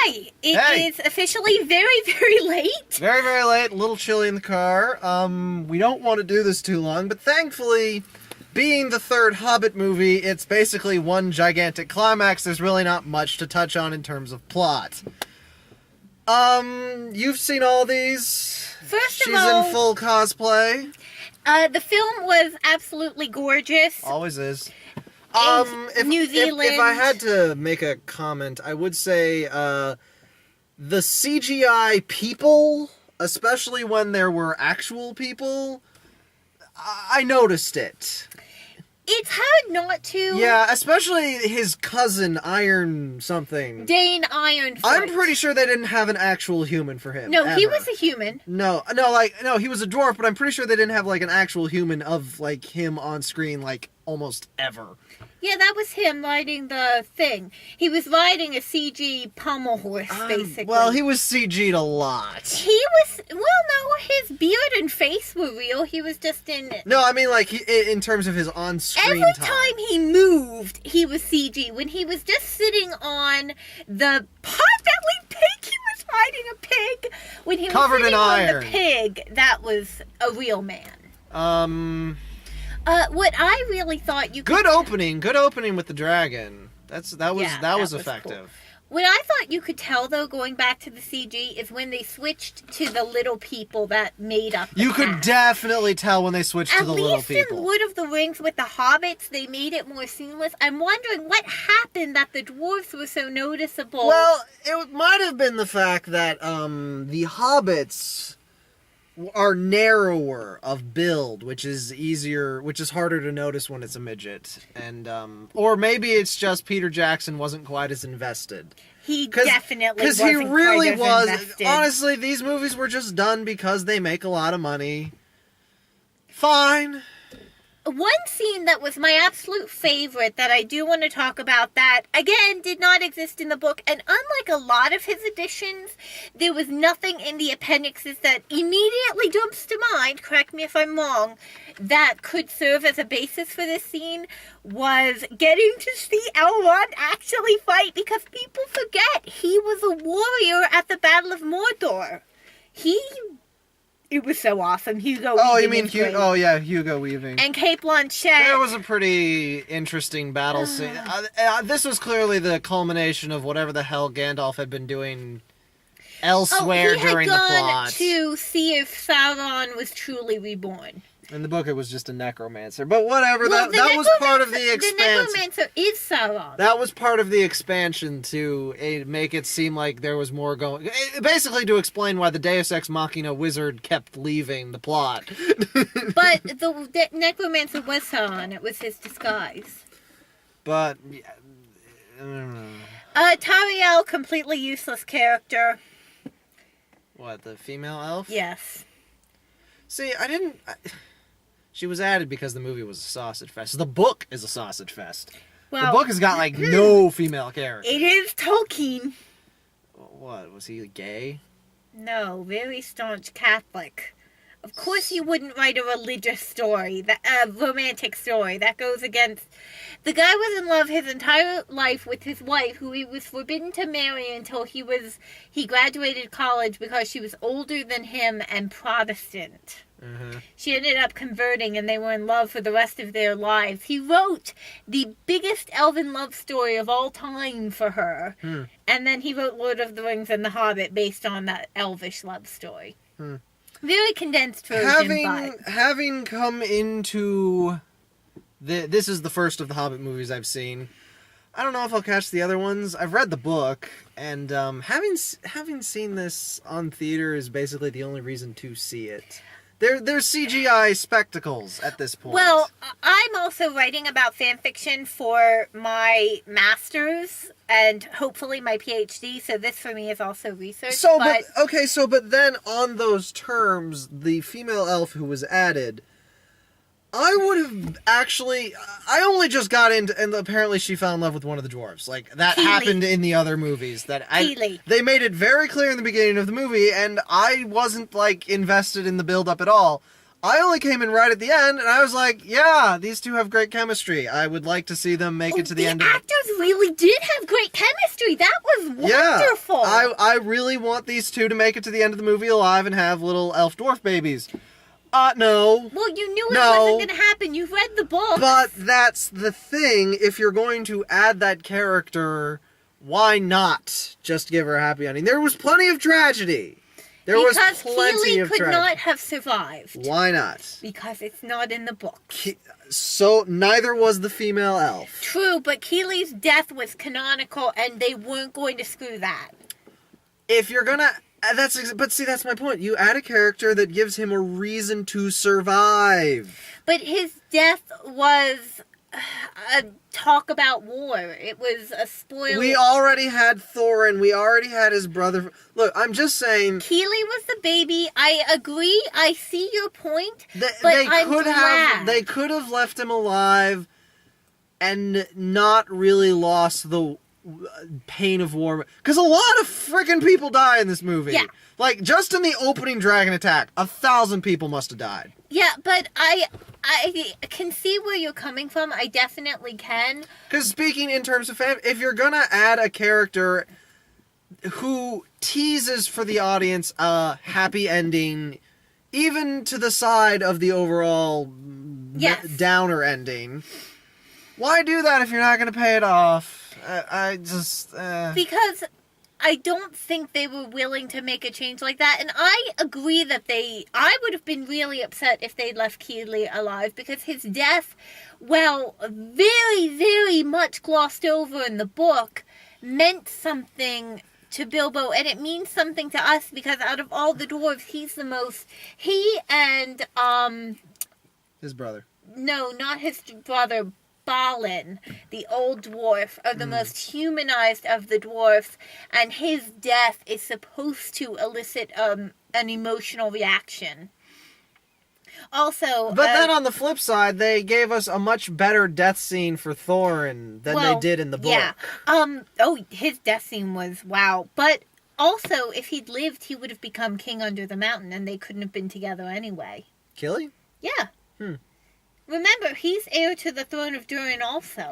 Hi! It is officially very, very late. Very, very late. A little chilly in the car. We don't want to do this too long, but thankfully, being the third Hobbit movie, it's basically one gigantic climax. There's really not much to touch on in terms of plot. You've seen all these. First of all, she's in full cosplay. The film was absolutely gorgeous. Always is. New Zealand. If I had to make a comment, I would say the CGI people, especially when there were actual people, I noticed it. It's hard not to. Yeah, especially his cousin, Iron something. Dane Ironfoot. I'm pretty sure they didn't have an actual human for him. No, ever. he was a human. No, he was a dwarf, but I'm pretty sure they didn't have, like, an actual human of, like, him on screen, like, almost ever. Yeah, that was him riding the thing. He was riding a CG pommel horse, basically. Well, he was CG'd a lot. He was... Well, no, his beard and face were real. He was just in... No, I mean, like, in terms of his on-screen Every time he moved, he was CG. When he was just sitting on the pot-bellied pig, he was riding a pig. When he Covered was in sitting on iron. the pig, that was a real man. What I really thought you could... Good opening with the dragon. That was effective. Cool. What I thought you could tell, though, going back to the CG, is when they switched to the little people that made up the You could cast. definitely tell when they switched to the little people. At least in Lord of the Rings with the hobbits, they made it more seamless. I'm wondering what happened that the dwarves were so noticeable. Well, it might have been the fact that the hobbits are narrower of build, which is harder to notice when it's a midget. And or maybe it's just Peter Jackson wasn't quite as invested. He definitely wasn't Because he really was. invested. Honestly, these movies were just done because they make a lot of money. Fine. One scene that was my absolute favorite that I do want to talk about that, again, did not exist in the book, and unlike a lot of his editions, there was nothing in the appendixes that immediately jumps to mind, correct me if I'm wrong, that could serve as a basis for this scene, was getting to see Elrond actually fight, because people forget he was a warrior at the Battle of Mordor. It was so awesome. Hugo Weaving. Oh, you mean Hugo Weaving. And Cape Blanchett. That was a pretty interesting battle scene. This was clearly the culmination of whatever the hell Gandalf had been doing elsewhere during the plot. He had gone to see if Sauron was truly reborn. In the book, it was just a necromancer. But whatever, Well, that was part of the expansion. The necromancer is Sauron. That was part of the expansion to make it seem like there was more going... Basically to explain why the Deus Ex Machina wizard kept leaving the plot. But the necromancer was Sauron. It was his disguise. But... Tariel, completely useless character. What, the female elf? Yes. See, she was added because the movie was a sausage fest. The book is a sausage fest. Well, the book has got, like, no female character. It is Tolkien. What, was he gay? No, very staunch Catholic. Of course you wouldn't write a religious story, a romantic story. That goes against... The guy was in love his entire life with his wife, who he was forbidden to marry until he graduated college because she was older than him and Protestant. Mm-hmm. She ended up converting and they were in love for the rest of their lives. He wrote the biggest elven love story of all time for her. And then he wrote Lord of the Rings and The Hobbit based on that elvish love story. Very condensed version. Having come into... This is the first of the Hobbit movies I've seen. I don't know if I'll catch the other ones. I've read the book, and having seen this on theater is basically the only reason to see it. They're CGI spectacles at this point. Well, I'm also writing about fan fiction for my master's and hopefully my PhD, so this for me is also research. But then on those terms, the female elf who was added, I would have actually... I only just got into... And apparently she fell in love with one of the dwarves. Like, that happened in the other movies. They made it very clear in the beginning of the movie, and I wasn't, like, invested in the build-up at all. I only came in right at the end, and I was like, yeah, these two have great chemistry. I would like to see them make it to the end of it. The actors really did have great chemistry. That was wonderful. Yeah, I really want these two to make it to the end of the movie alive and have little elf dwarf babies. No. Well, you knew it wasn't going to happen. You read the book. But that's the thing. If you're going to add that character, why not just give her a happy ending? There was plenty of tragedy. Because Keeley could not have survived. Why not? Because it's not in the book. So neither was the female elf. True, but Keeley's death was canonical, and they weren't going to screw that. If you're gonna... But see, that's my point. You add a character that gives him a reason to survive. But his death was a talk about war. It was a spoiler. We already had Thorin. We already had his brother. Look, I'm just saying... Keeley was the baby. I agree. I see your point. They could have left him alive and not really lost the pain of war, because a lot of freaking people die in this movie. Yeah. Like, just in the opening dragon attack, 1,000 people must have died. Yeah, but I can see where you're coming from. I definitely can. Because speaking in terms of fan, if you're gonna add a character who teases for the audience a happy ending, even to the side of the overall downer ending, why do that if you're not gonna pay it off? Because I don't think they were willing to make a change like that, and I agree that I would have been really upset if they'd left Keeley alive, because his death, well, very, very much glossed over in the book, meant something to Bilbo, and it means something to us, because out of all the dwarves, he and, his brother. No, not his brother, Balin, the old dwarf, are the most humanized of the dwarfs, and his death is supposed to elicit an emotional reaction. Also, but then on the flip side, they gave us a much better death scene for Thorin than they did in the book. Yeah. His death scene was wow. But also, if he'd lived, he would have become king under the mountain, and they couldn't have been together anyway. Keeley? Yeah. Remember, he's heir to the throne of Durin also.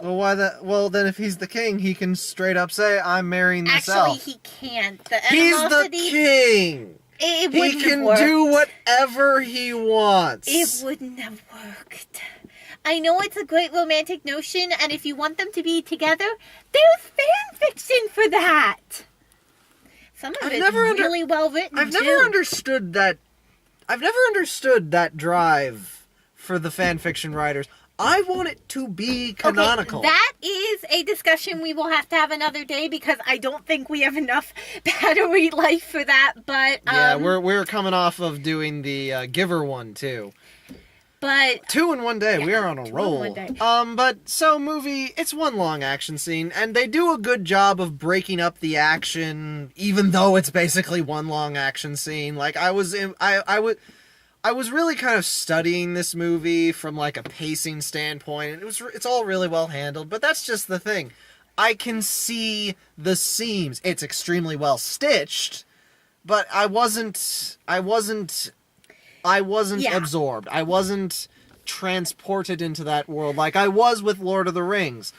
Well, then if he's the king, he can straight up say, I'm marrying this elf. Actually, he can't. He's the king! He can do whatever he wants. It wouldn't have worked. I know it's a great romantic notion, and if you want them to be together, there's fan fiction for that. Some of it's really well written, I've never understood that drive for the fan fiction writers. I want it to be canonical. Okay, that is a discussion we will have to have another day, because I don't think we have enough battery life for that. But yeah, we're coming off of doing the Giver one too. But 2 in one day, we are on a roll. It's one long action scene, and they do a good job of breaking up the action, even though it's basically one long action scene. Like I was really kind of studying this movie from like a pacing standpoint, and it's all really well handled, but that's just the thing. I can see the seams. It's extremely well stitched, but I wasn't absorbed. I wasn't transported into that world like I was with Lord of the Rings.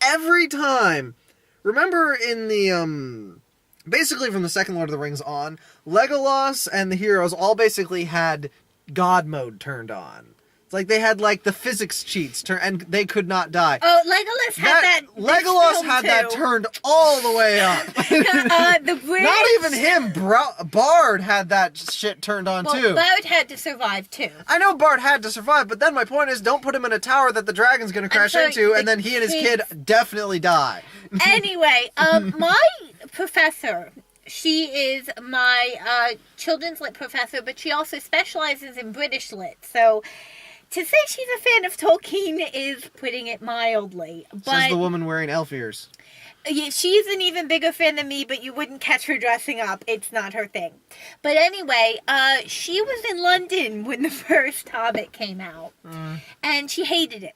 Every time, remember in the basically from the second Lord of the Rings on, Legolas and the heroes all basically had God mode turned on. It's like they had like the physics cheats and they could not die. Oh, Legolas had that. Legolas had that turned all the way up. The British... Not even him. Bard had that shit turned on too. Bard had to survive too. I know Bard had to survive, but then my point is, don't put him in a tower that the dragon's going to crash into, and then he and his kid definitely die. Anyway, my professor. She is my children's lit professor, but she also specializes in British lit. So to say she's a fan of Tolkien is putting it mildly. But says the woman wearing elf ears. Yeah, she's an even bigger fan than me, but you wouldn't catch her dressing up. It's not her thing. But anyway, she was in London when the first Hobbit came out, and she hated it.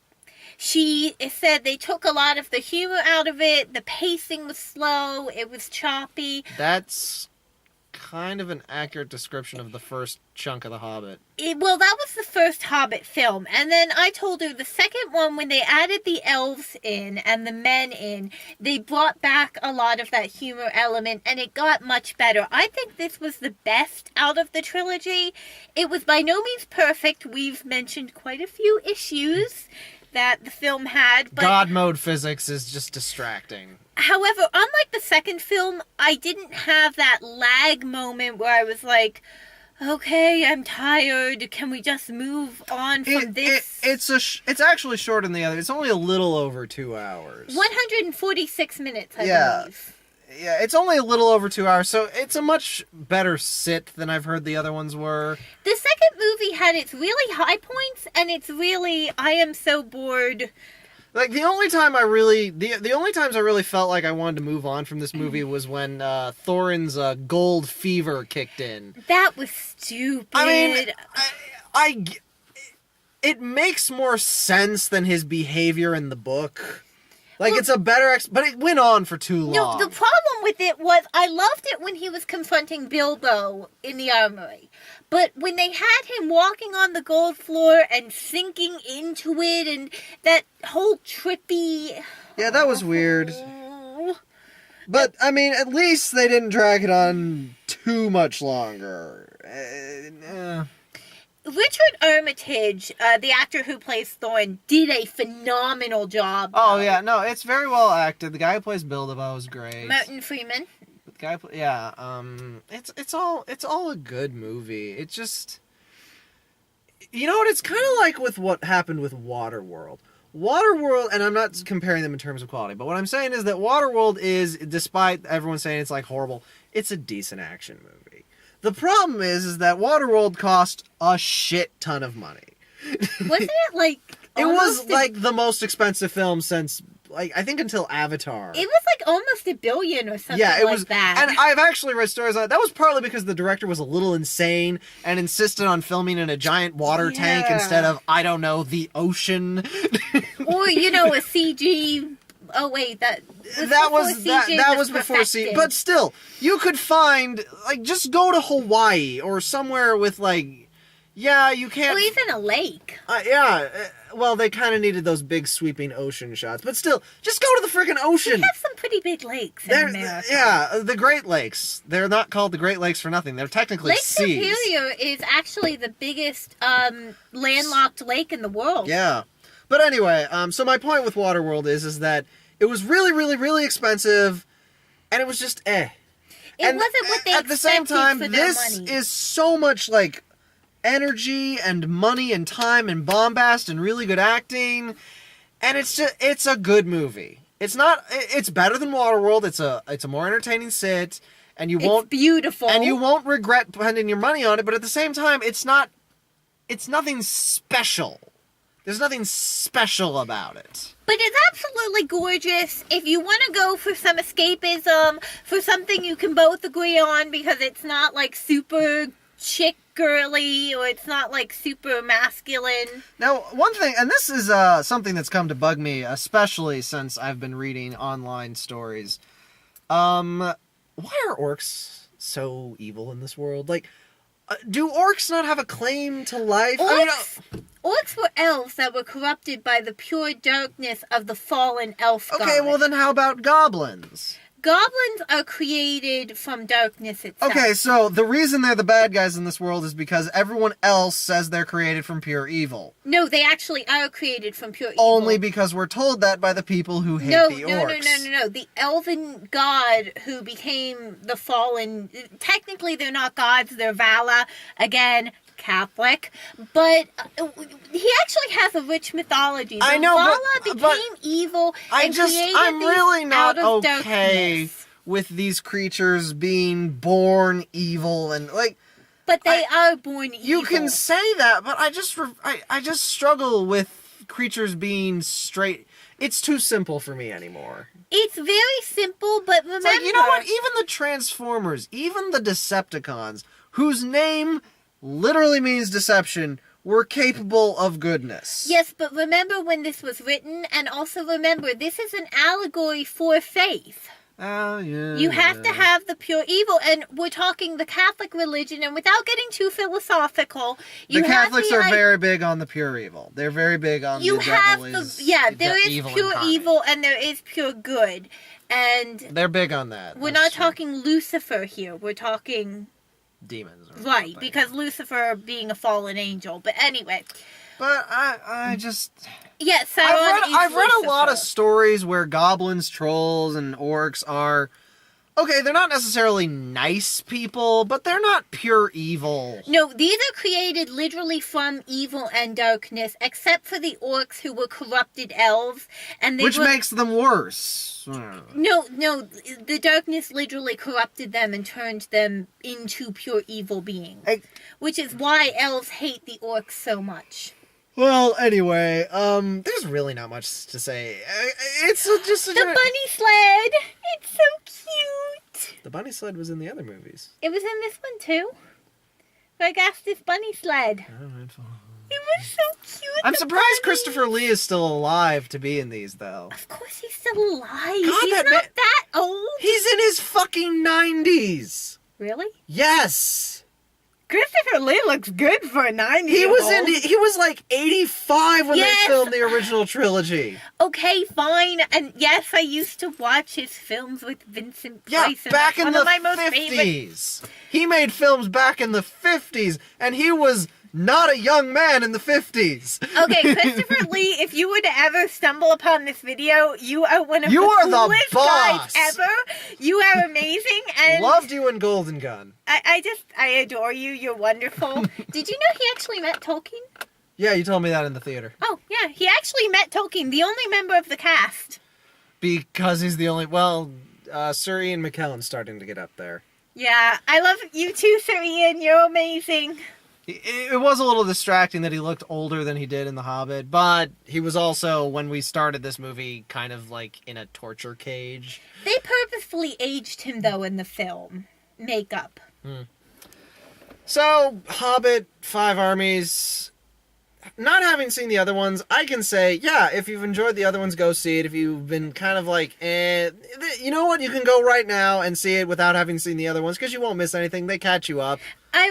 She said they took a lot of the humor out of it. The pacing was slow. It was choppy. That's kind of an accurate description of the first chunk of The Hobbit. Well, that was the first Hobbit film. And then I told her the second one, when they added the elves in and the men in, they brought back a lot of that humor element, and it got much better. I think this was the best out of the trilogy. It was by no means perfect. We've mentioned quite a few issues that the film had. But God mode physics is just distracting. however, unlike the second film, I didn't have that lag moment where I was like, okay, I'm tired. Can we just move on from this? It's actually shorter than the other. It's only a little over 2 hours. 146 minutes, I believe. Yeah, it's only a little over 2 hours, so it's a much better sit than I've heard the other ones were. The second movie had its really high points, and it's really, I am so bored. Like, the only times I really felt like I wanted to move on from this movie was when Thorin's gold fever kicked in. That was stupid. I mean, it makes more sense than his behavior in the book. Like, it's a better but it went on for too long. No, the problem with it was, I loved it when he was confronting Bilbo in the armory. But when they had him walking on the gold floor and sinking into it, and that whole trippy... Yeah, that was weird. But, I mean, at least they didn't drag it on too much longer. Richard Armitage, the actor who plays Thorin, did a phenomenal job. Oh, yeah, no, it's very well acted. The guy who plays Bilbo is great. Martin Freeman. The guy, it's all a good movie. It just, you know what? It's kind of like with what happened with Waterworld. Waterworld, and I'm not comparing them in terms of quality, but what I'm saying is that Waterworld is, despite everyone saying it's like horrible, it's a decent action movie. The problem is that Waterworld cost a shit ton of money. Wasn't it like... It was like the most expensive film since, like, I think until Avatar. It was like almost $1 billion or something like that. And I've actually read stories on it. That was partly because the director was a little insane and insisted on filming in a giant water tank instead of, I don't know, the ocean. Or, you know, a CG... Oh, wait, that was before CG. But still, you could find, like, just go to Hawaii or somewhere with, like, yeah, you can't... Or even a lake. Well, they kind of needed those big sweeping ocean shots. But still, just go to the friggin' ocean. We have some pretty big lakes in America. Yeah, the Great Lakes. They're not called the Great Lakes for nothing. They're technically Lake seas. Superior is actually the biggest landlocked lake in the world. Yeah. But anyway, so my point with Waterworld is that it was really, really, really expensive, and it was just It wasn't what they at the same time, for their this money. is so much, like, energy and money and time and bombast and really good acting, and it's a good movie. It's better than Waterworld. It's a more entertaining sit, and It's beautiful. And you won't regret spending your money on it, but at the same time, it's nothing special. There's nothing special about it. But it's absolutely gorgeous. If you want to go for some escapism, for something you can both agree on, because it's not like super chick girly, or it's not like super masculine. Now, one thing, and this is something that's come to bug me, especially since I've been reading online stories. Why are orcs so evil in this world? Like, do orcs not have a claim to life? Orcs were elves that were corrupted by the pure darkness of the fallen elf god. Okay, well then how about goblins? Goblins are created from darkness itself. Okay, so the reason they're the bad guys in this world is because everyone else says they're created from pure evil. No, they actually are created from pure evil. Only because we're told that by the people who hate the orcs. No. The elven god who became the fallen... Technically, they're not gods, they're Vala. Again, Catholic. But he actually has a rich mythology. I know, Vala but became evil and created I'm really not out of okay darkness. with these creatures being born evil and, like... But they are born evil. You can say that, but I just struggle with creatures being straight. It's too simple for me anymore. It's very simple, but remember... It's like, you know what? Even the Transformers, even the Decepticons, whose name literally means deception, were capable of goodness. Yes, but remember when this was written, and also remember, this is an allegory for faith. Oh, yeah. You have to have the pure evil, and we're talking the Catholic religion, and without getting too philosophical, The Catholics are very big on the pure evil. They're very big on you the have devil is there is evil pure incarnate. evil and there is pure good, and They're big on that. we're That's not true. talking Lucifer here. We're talking demons. Or right something. because Lucifer being a fallen angel. But anyway, But I just yeah, Sauron is I've read a lot of Lucifer. stories where goblins, trolls, and orcs are okay. They're not necessarily nice people, but they're not pure evil. No, these are created literally from evil and darkness, except for the orcs who were corrupted elves, and they Which were... makes them worse. No, the darkness literally corrupted them and turned them into pure evil beings. Which is why elves hate the orcs so much. Well, anyway, there's really not much to say. It's just The bunny sled! It's so cute! The bunny sled was in the other movies. It was in this one too. This bunny sled. It was so cute. I'm the surprised bunny. Christopher Lee is still alive to be in these, though. Of course he's still alive. God, He's that not man- that old. He's in his fucking 90s. Really? Yes. Christopher Lee looks good for a 90 He was like 85 when Yes. they filmed the original trilogy. Okay, fine. And yes, I used to watch his films with Vincent Yeah, Price. and back that's in one the of my most favorite. 50s. He made films back in the 50s, and he was not a young man in the 50s. Okay, Christopher Lee, if you were to ever stumble upon this video, you are one of You the are the coolest guys boss. ever. You are amazing, and Loved you in Golden Gun. I adore you. You're wonderful. Did you know he actually met Tolkien? Yeah, you told me that in the theater. Oh, yeah, he actually met Tolkien, the only member of the cast. Because he's the only... Well, Sir Ian McKellen's starting to get up there. Yeah, I love you too, Sir Ian. You're amazing. It was a little distracting that he looked older than he did in The Hobbit, but he was also, when we started this movie, kind of like in a torture cage. They purposefully aged him, though, in the film. Makeup. So, Hobbit, 5 Armies. Not having seen the other ones, I can say, yeah, if you've enjoyed the other ones, go see it. If you've been kind of like, you know what, you can go right now and see it without having seen the other ones, because you won't miss anything. They catch you up. I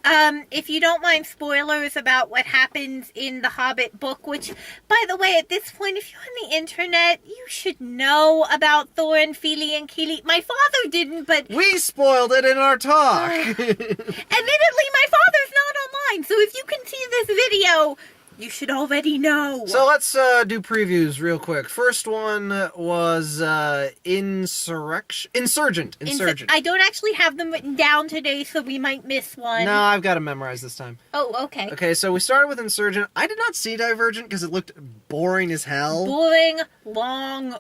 recommend, if you don't mind spoilers about what happens in the Hobbit book, which, by the way, at this point, if you're on the internet, you should know about Thorin, Fili, and Kili. My father didn't, but We spoiled it in our talk. admittedly, my father's not online, so if you can see this video, you should already know. So let's do previews real quick. First one was Insurgent. I don't actually have them written down today, so we might miss one. No, I've got to memorize this time. Oh, okay. Okay, so we started with Insurgent. I did not see Divergent because it looked boring as hell. Boring, long,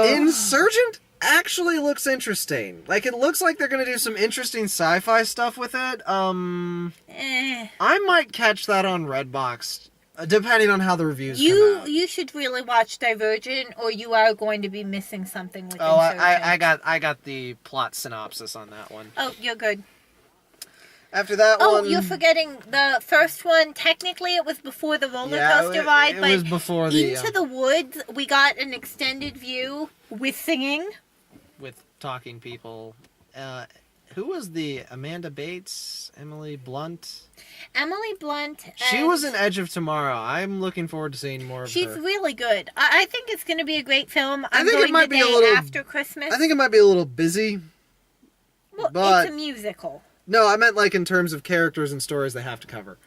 Insurgent actually looks interesting. Like, it looks like they're going to do some interesting sci-fi stuff with it. I might catch that on Redbox, depending on how the reviews come out. You should really watch Divergent, or you are going to be missing something with Oh, Insurgent. I got the plot synopsis on that one. Oh, you're good. After that Oh, one... you're forgetting the first one. Technically, it was before the roller coaster it ride, but was before the... Into the Woods, we got an extended view with singing. with talking people. Who was the Amanda Bates? Emily Blunt? Emily Blunt. She was in Edge of Tomorrow. I'm looking forward to seeing more of She's her. really good. I think it's going to be a great film. I'm think it going might the be a day little- after Christmas. I think it might be a little busy. well, but- it's a musical. No, I meant like in terms of characters and stories they have to cover.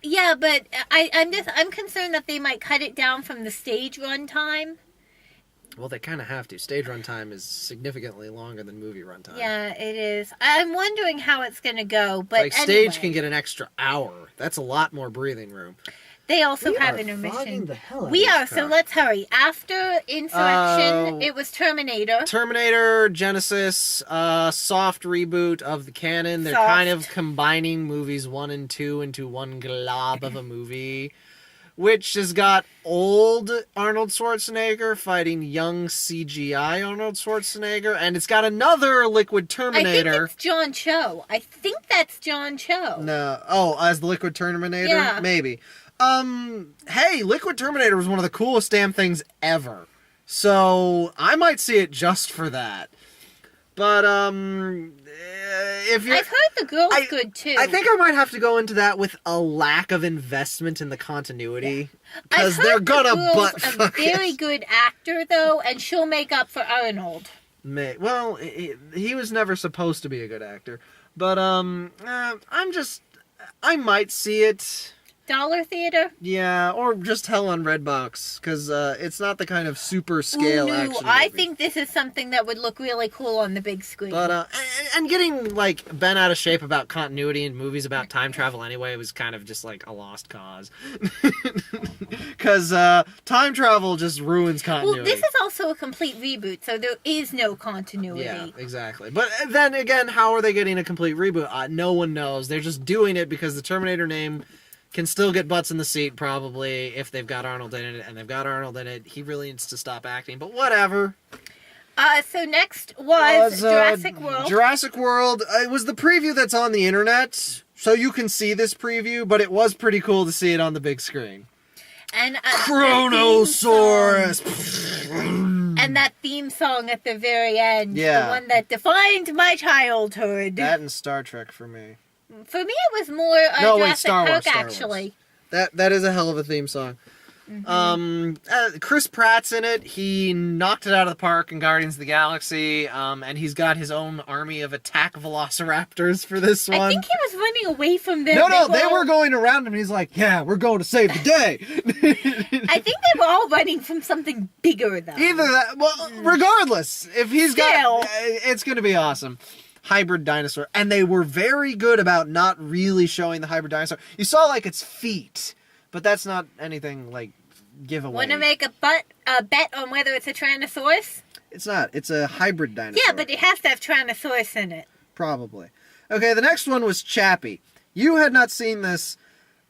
Yeah, but I'm concerned that they might cut it down from the stage runtime. Well, they kind of have to. Stage runtime is significantly longer than movie runtime. Yeah, it is. I'm wondering how it's going to go, but Like, anyway, stage can get an extra hour. That's a lot more breathing room. they also We have are intermission. fogging the hell out of We this are, so car. let's hurry. After Insurrection, it was Terminator. Terminator, Genesis, soft reboot of the canon. They're Soft. kind of combining movies 1 and 2 into one glob of a movie, which has got old Arnold Schwarzenegger fighting young CGI Arnold Schwarzenegger, and it's got another Liquid I think Terminator. it's John Cho. I think that's John Cho. No, as the Liquid Terminator? Yeah. Maybe. Hey, Liquid Terminator was one of the coolest damn things ever. So I might see it just for that. But if you're, I've heard the girl's good too. I think I might have to go into that with a lack of investment in the continuity, because I've they're heard gonna the butt girl's a fuck very it. good actor though, and she'll make up for Arnold. Well, he was never supposed to be a good actor, but I might see it. Dollar Theater? Yeah, or just hell on Redbox, because it's not the kind of super scale action I movie. think this is something that would look really cool on the big screen. But and getting like bent out of shape about continuity in movies about time travel anyway was kind of just like a lost cause, because time travel just ruins continuity. Well, this is also a complete reboot, so there is no continuity. Yeah, exactly. But then again, how are they getting a complete reboot? No one knows. They're just doing it because the Terminator name can still get butts in the seat, probably, if they've got Arnold in it, and they've got Arnold in it. He really needs to stop acting, but whatever. So next was Jurassic World. Jurassic World. It was the preview that's on the internet, so you can see this preview, but it was pretty cool to see it on the big screen. And Chronosaurus! And that theme song at the very end. Yeah. The one that defined my childhood. That and Star Trek for me. For me, it was more Jurassic Star Wars, Park, Star Wars. actually. That is a hell of a theme song. Chris Pratt's in it. He knocked it out of the park in Guardians of the Galaxy, and he's got his own army of attack velociraptors for this one. I think he was running away from them. No, they were going around him, and he's like, yeah, we're going to save the day. I think they were all running from something bigger, though. Either that, well, regardless, if he's Still. got, it's going to be awesome. Hybrid dinosaur. And they were very good about not really showing the hybrid dinosaur. You saw, like, its feet, but that's not anything, like, giveaway. Want to make a bet on whether it's a Tyrannosaurus? It's not. It's a hybrid dinosaur. Yeah, but it has to have Tyrannosaurus in it. Probably. Okay, the next one was Chappie. You had not seen this,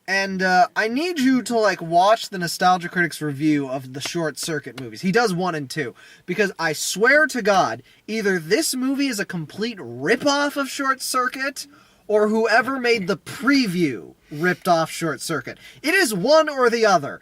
and I need you to, like, watch the Nostalgia Critics review of the Short Circuit movies. He does 1 and 2. Because I swear to God, either this movie is a complete ripoff of Short Circuit, or whoever made the preview ripped off Short Circuit. It is one or the other.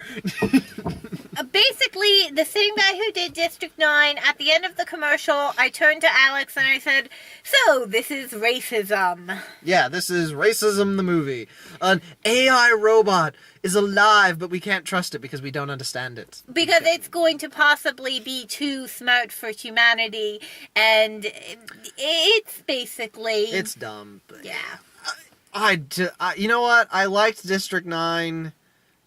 Basically, the same guy who did District 9, at the end of the commercial, I turned to Alex and I said, so, this is racism. Yeah, this is Racism the movie. An AI robot is alive, but we can't trust it because we don't understand it. Because it's going to possibly be too smart for humanity, and it's basically... It's dumb. But yeah. You know what? I liked District 9.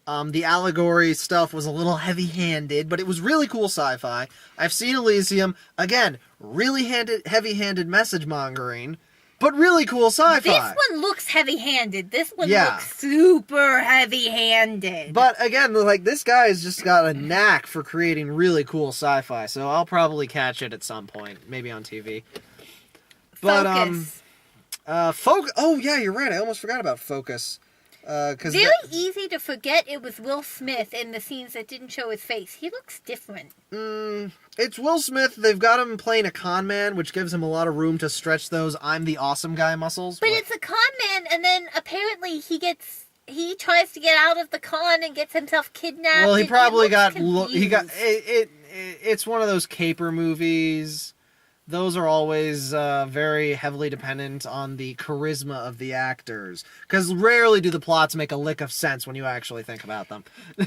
The allegory stuff was a little heavy-handed, but it was really cool sci-fi. I've seen Elysium. Again, really heavy-handed message-mongering, but really cool sci-fi. This one looks heavy-handed. This one Yeah. looks super heavy-handed. But again, like, this guy's just got a knack for creating really cool sci-fi, so I'll probably catch it at some point, maybe on TV. But, Focus. Oh, yeah, you're right. I almost forgot about Focus. Very easy to forget it was Will Smith in the scenes that didn't show his face. He looks different. It's Will Smith. They've got him playing a con man, which gives him a lot of room to stretch those I'm the awesome guy muscles. But it's a con man, and then apparently he tries to get out of the con and gets himself kidnapped. Well, he probably got... confused. It's one of those caper movies. Those are always very heavily dependent on the charisma of the actors. Because rarely do the plots make a lick of sense when you actually think about them.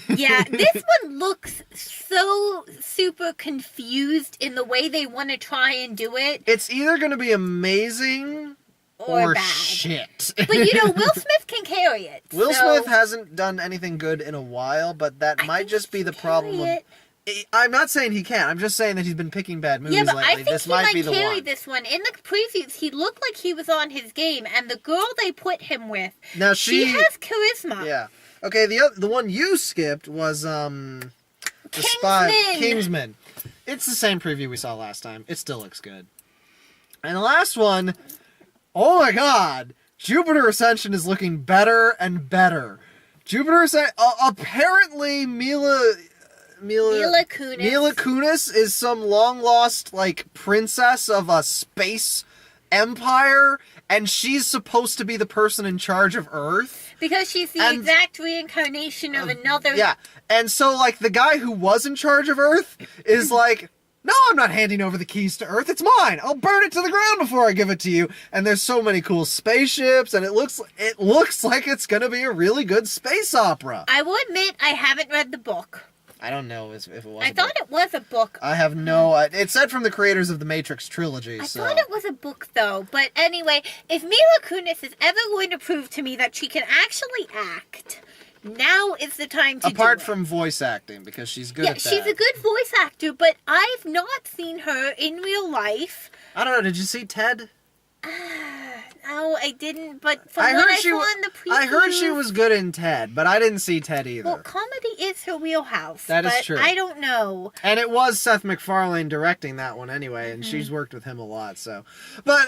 Yeah, this one looks so super confused in the way they want to try and do it. It's either going to be amazing Or bad. shit. But you know, Will Smith can carry it. Will so Smith hasn't done anything good in a while, but that I might think just he be the can problem carry of... it. I'm not saying he can't. I'm just saying that he's been picking bad movies Yeah, but lately. I think This he might be might the carry one. this one. In the previews, he looked like he was on his game, and the girl they put him with, Now she has charisma. Yeah. Okay, the one you skipped was the spy Kingsman. It's the same preview we saw last time. It still looks good. And the last one, oh my god, Jupiter Ascension is looking better and better. Jupiter Ascension, apparently Mila Kunis is some long-lost, like, princess of a space empire, and she's supposed to be the person in charge of Earth. Because she's the exact reincarnation of another... Yeah, and so, like, the guy who was in charge of Earth is like, no, I'm not handing over the keys to Earth, it's mine! I'll burn it to the ground before I give it to you! And there's so many cool spaceships, and it looks like it's gonna be a really good space opera! I will admit, I haven't read the book. I don't know if it was I thought it was a book. I have no... It said from the creators of the Matrix trilogy, I so... thought it was a book, though. But anyway, if Mila Kunis is ever going to prove to me that she can actually act, now is the time to do it. Apart from voice acting, because she's good at that. Yeah, she's a good voice actor, but I've not seen her in real life. I don't know, did you see Ted? No, I didn't, but from what I saw in the preview... I heard she was good in Ted, but I didn't see Ted either. Well, comedy is her wheelhouse. That is true. I don't know. And it was Seth MacFarlane directing that one anyway, and she's worked with him a lot, so... But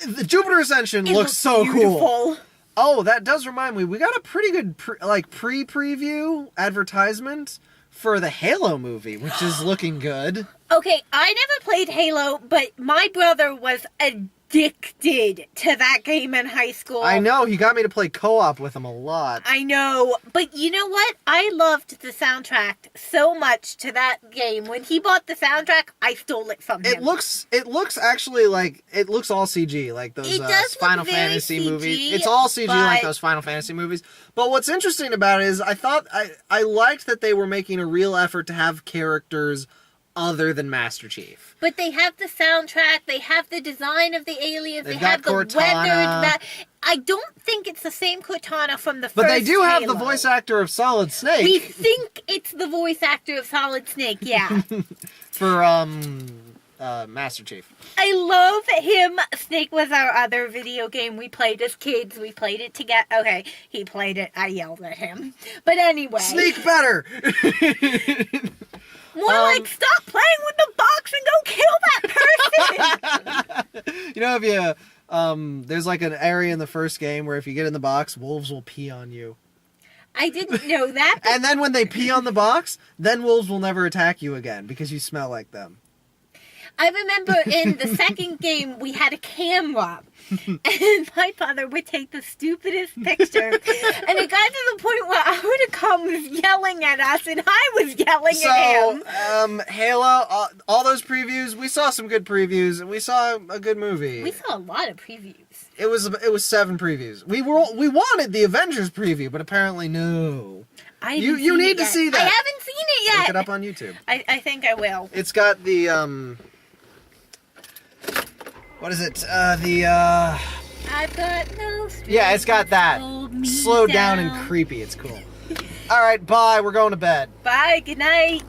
the Jupiter Ascension looks so beautiful. Cool. Oh, that does remind me, we got a pretty good pre-preview advertisement for the Halo movie, which is looking good. Okay, I never played Halo, but my brother was addicted to that game in high school. I know, he got me to play co-op with him a lot. I know, but you know what? I loved the soundtrack so much to that game. When he bought the soundtrack, I stole it from him. It looks actually like, it looks all CG, like those Final Fantasy movies. It's all CG like those Final Fantasy movies. But what's interesting about it is I liked that they were making a real effort to have characters other than Master Chief. But they have the soundtrack, they have the design of the aliens, they have the Cortana. weathered... I don't think it's the same Cortana from the first But they do have Halo. the voice actor of Solid Snake. We think it's the voice actor of Solid Snake, yeah. For, Master Chief. I love him. Snake was our other video game we played as kids. We played it together. Okay, he played it. I yelled at him. But anyway. Sneak better! More like, stop playing with the box and go kill that person! You know, if you, there's like an area in the first game where if you get in the box, wolves will pee on you. I didn't know that. And then when they pee on the box, then wolves will never attack you again because you smell like them. I remember in the second game, we had a camera, and my father would take the stupidest pictures, and it got to the point where Oticom was yelling at us, and I was yelling at him. Halo, all those previews, we saw some good previews, and we saw a good movie. We saw a lot of previews. It was 7 previews. We wanted the Avengers preview, but apparently no. You need to see that. I haven't seen it yet. Look it up on YouTube. I think I will. It's got the what is it? I've got no strength. Yeah, it's got that. Slow down and creepy. It's cool. All right, bye. We're going to bed. Bye. Good night.